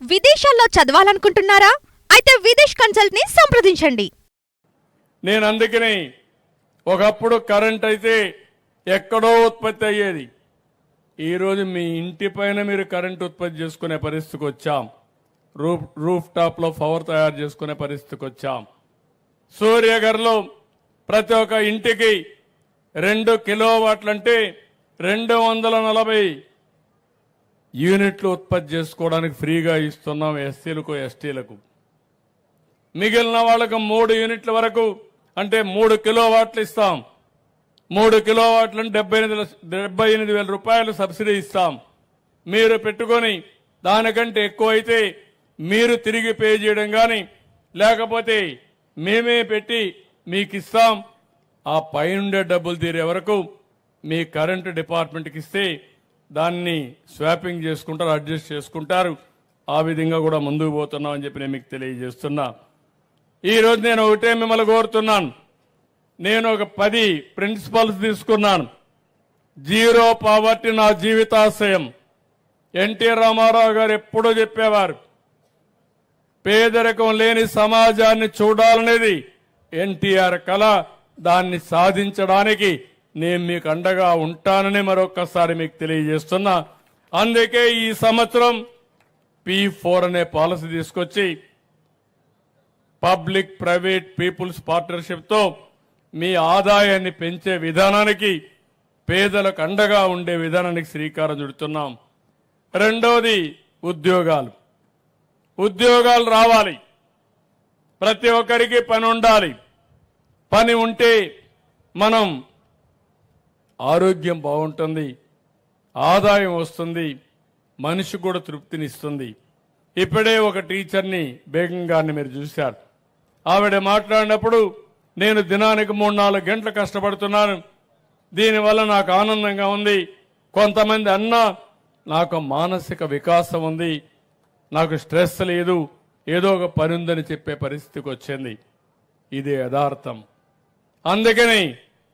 విదేశాల్లో చదవాలనుకుంటున్నారా? అయితే విదేశ్ కన్సల్ట్ ని సంప్రదించండి. నేను అందుకని ఒకప్పుడు కరెంట్ అయితే ఎక్కడో ఉత్పత్తి అయ్యేది. ఈరోజు మీ ఇంటి పైన మీరు కరెంట్ ఉత్పత్తి చేసుకునే పరిస్థితికి వచ్చాం. రూఫ్ టాప్ లో పవర్ తయారు చేసుకునే పరిస్థితికి వచ్చాం. సూర్యగర్లో ప్రతి ఒక్క ఇంటికి 2 కిలోవాట్లంటే 240 యూనిట్లు ఉత్పత్తి చేసుకోవడానికి ఫ్రీగా ఇస్తున్నాం ఎస్సీలకు ఎస్టీలకు. మిగిలిన వాళ్ళకు 3 యూనిట్ల వరకు అంటే 3 కిలోవాట్లు ఇస్తాం. 3 కిలోవాట్లను 78,000 రూపాయలు సబ్సిడీ ఇస్తాం. మీరు పెట్టుకొని దానికంటే ఎక్కువ అయితే మీరు తిరిగి పే చేయడం కానీ లేకపోతే మేమే పెట్టి మీకు ఇస్తాం. ఆ పైనుండే డబ్బులు తీరే వరకు మీ కరెంటు డిపార్ట్మెంట్కి ఇస్తే దాన్ని స్వాపింగ్ చేసుకుంటారు, అడ్జస్ట్ చేసుకుంటారు. ఆ విధంగా కూడా ముందుకు పోతున్నాం అని చెప్పి నేను మీకు తెలియజేస్తున్నా. ఈరోజు నేను ఒకటే మిమ్మల్ని కోరుతున్నాను. నేను ఒక 10 ప్రిన్సిపల్స్ తీసుకున్నాను. జీరో పావర్టీ నా జీవితాశయం. ఎన్టీ రామారావు గారు ఎప్పుడూ చెప్పేవారు, పేదరికం లేని సమాజాన్ని చూడాలనేది ఎన్టీఆర్ కళ. దాన్ని సాధించడానికి నేను మీకు అండగా ఉంటానని మరొకసారి మీకు తెలియజేస్తున్నా. అందుకే ఈ సంవత్సరం P4 అనే పాలసీ తీసుకొచ్చి పబ్లిక్ ప్రైవేట్ పీపుల్స్ పార్ట్నర్షిప్తో మీ ఆదాయాన్ని పెంచే విధానానికి, పేదలకు అండగా ఉండే విధానానికి శ్రీకారం చుడుతున్నాం. రెండవది ఉద్యోగాలు రావాలి. ప్రతి ఒక్కరికి పని ఉండాలి. పని ఉంటే మనం ఆరోగ్యం బాగుంటుంది, ఆదాయం వస్తుంది, మనిషి కూడా తృప్తినిస్తుంది. ఇప్పుడే ఒక టీచర్ని, బేగం గారిని మీరు చూశారు. ఆవిడ మాట్లాడినప్పుడు నేను దినానికి 3-4 గంటలు కష్టపడుతున్నాను, దీనివల్ల నాకు ఆనందంగా ఉంది. కొంతమంది అన్నా నాకు మానసిక వికాసం ఉంది, నాకు స్ట్రెస్ లేదు, ఏదో ఒక పని ఉందని చెప్పే పరిస్థితికి వచ్చింది. ఇది యథార్థం. అందుకని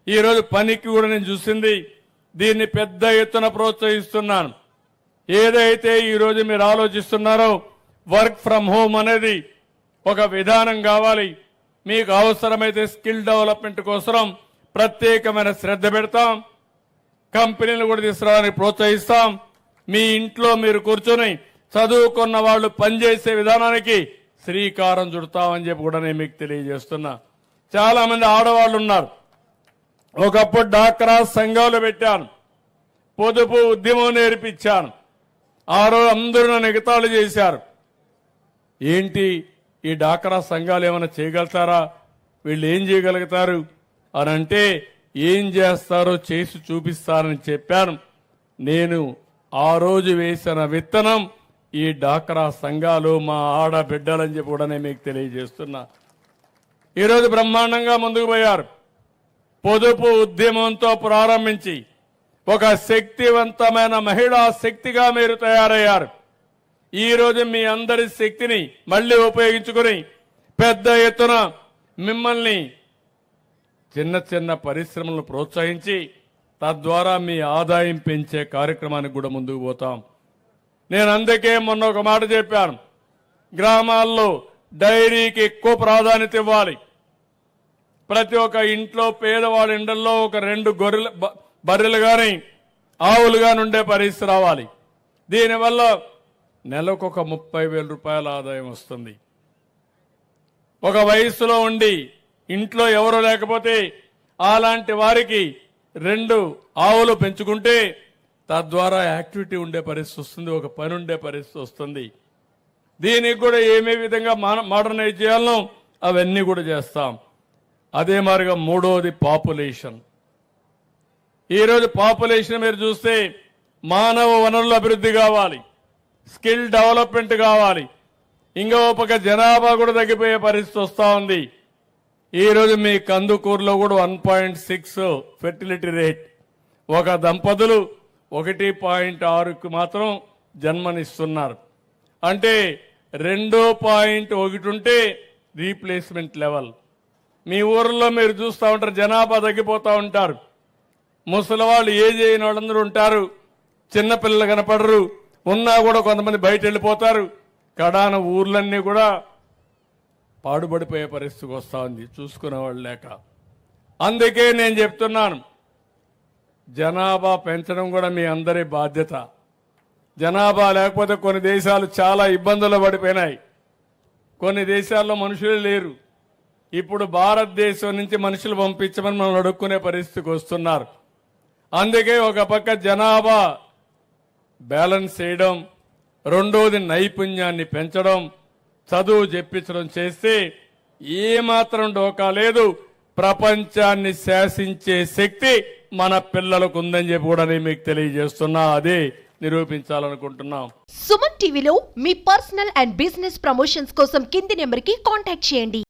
ఈరోజు పనికి కూడా నేను చూసింది, దీన్ని పెద్ద ఎత్తున ప్రోత్సహిస్తున్నాను. ఏదైతే ఈరోజు మీరు ఆలోచిస్తున్నారో వర్క్ ఫ్రం హోమ్ అనేది ఒక విధానం కావాలి. మీకు అవసరమైతే స్కిల్ డెవలప్మెంట్ కోసం ప్రత్యేకమైన శ్రద్ధ పెడతాం. కంపెనీలు కూడా తీసుకురావడానికి ప్రోత్సహిస్తాం. మీ ఇంట్లో మీరు కూర్చొని చదువుకున్న వాళ్ళు పనిచేసే విధానానికి శ్రీకారం చుడతామని చెప్పి కూడా నేను మీకు తెలియజేస్తున్నా. చాలా మంది ఆడవాళ్ళు ఉన్నారు. ఒకప్పుడు డాక్రా సంఘాలు పెట్టాను, పొదుపు ఉద్యమం నేర్పించాను. ఆ రోజు అందరూ నన్ను ఎగతాళి చేశారు. ఏంటి ఈ డాక్రా సంఘాలు ఏమైనా చేయగలుగుతారా, వీళ్ళు ఏం చేయగలుగుతారు అని అంటే, ఏం చేస్తారో చేసి చూపిస్తారని చెప్పాను. నేను ఆ రోజు వేసిన విత్తనం ఈ డాక్రా సంఘాలు, మా ఆడబిడ్డలని చెప్పి కూడా నేను మీకు తెలియజేస్తున్నా. ఈరోజు బ్రహ్మాండంగా ముందుకు పోయారు. పొదుపు ఉద్యమంతో ప్రారంభించి ఒక శక్తివంతమైన మహిళా శక్తిగా మీరు తయారయ్యారు. ఈరోజు మీ అందరి శక్తిని మళ్లీ ఉపయోగించుకుని పెద్ద ఎత్తున మిమ్మల్ని చిన్న చిన్న పరిశ్రమలను ప్రోత్సహించి తద్వారా మీ ఆదాయం పెంచే కార్యక్రమానికి కూడా ముందుకు పోతాం. నేను అందుకే మొన్న ఒక మాట చెప్పాను, గ్రామాల్లో డైరీకి ఎక్కువ ప్రాధాన్యత ఇవ్వాలి. ప్రతి ఒక్క ఇంట్లో పేదవాడి ఇండల్లో ఒక 2 బర్రెలు కానీ ఆవులు కానీ ఉండే పరిస్థితి రావాలి. దీనివల్ల నెలకు ఒక 30,000 రూపాయల ఆదాయం వస్తుంది. ఒక వయసులో ఉండి ఇంట్లో ఎవరు లేకపోతే అలాంటి వారికి 2 ఆవులు పెంచుకుంటే తద్వారా యాక్టివిటీ ఉండే పరిస్థితి వస్తుంది, ఒక పని ఉండే పరిస్థితి వస్తుంది. దీనికి కూడా ఏమే విధంగా మోడర్నైజ్ చేయాలనో అవన్నీ కూడా చేస్తాం. అదే మాదిరిగా మూడోది పాపులేషన్. ఈరోజు పాపులేషన్ మీరు చూస్తే మానవ వనరుల అభివృద్ధి కావాలి, స్కిల్ డెవలప్మెంట్ కావాలి. ఇంకో పక్క జనాభా కూడా తగ్గిపోయే పరిస్థితి వస్తూ ఉంది. ఈరోజు మీ కందుకూరులో కూడా 1.6 ఫెర్టిలిటీ రేట్. ఒక దంపతులు 1.6కు మాత్రం జన్మనిస్తున్నారు. అంటే 2.1 ఉంటే రీప్లేస్మెంట్ లెవెల్. మీ ఊర్లో మీరు చూస్తూ ఉంటారు, జనాభా తగ్గిపోతూ ఉంటారు. ముసలి వాళ్ళు ఏజ్ అయిన వాళ్ళందరూ ఉంటారు, చిన్నపిల్లలు కనపడరు. ఉన్నా కూడా కొంతమంది బయట వెళ్ళిపోతారు. కడాన ఊర్లన్నీ కూడా పాడుపడిపోయే పరిస్థితికి వస్తూ ఉంది చూసుకునేవాళ్ళు లేక. అందుకే నేను చెప్తున్నాను, జనాభా పెంచడం కూడా మీ అందరి బాధ్యత. జనాభా లేకపోతే కొన్ని దేశాలు చాలా ఇబ్బందులు పడిపోయినాయి. కొన్ని దేశాల్లో మనుషులు లేరు. ఇప్పుడు భారతదేశం నుంచి మనుషులు పంపించమని మనం అడుక్కునే పరిస్థితికి వస్తున్నారు. అందుకే ఒక పక్క జనాభా బ్యాలెన్స్ చేయడం, రెండోది నైపుణ్యాన్ని పెంచడం, చదువు చెప్పించడం చేస్తే ఏమాత్రం డోకా లేదు. ప్రపంచాన్ని శాసించే శక్తి మన పిల్లలకు ఉందని చెప్పి కూడా నేను మీకు తెలియజేస్తున్నా. అదే నిరూపించాలనుకుంటున్నాం. సుమన్ టీవీలో మీ పర్సనల్ అండ్ బిజినెస్ ప్రమోషన్స్ కోసం కింది నెంబర్కి కాంటాక్ట్ చేయండి.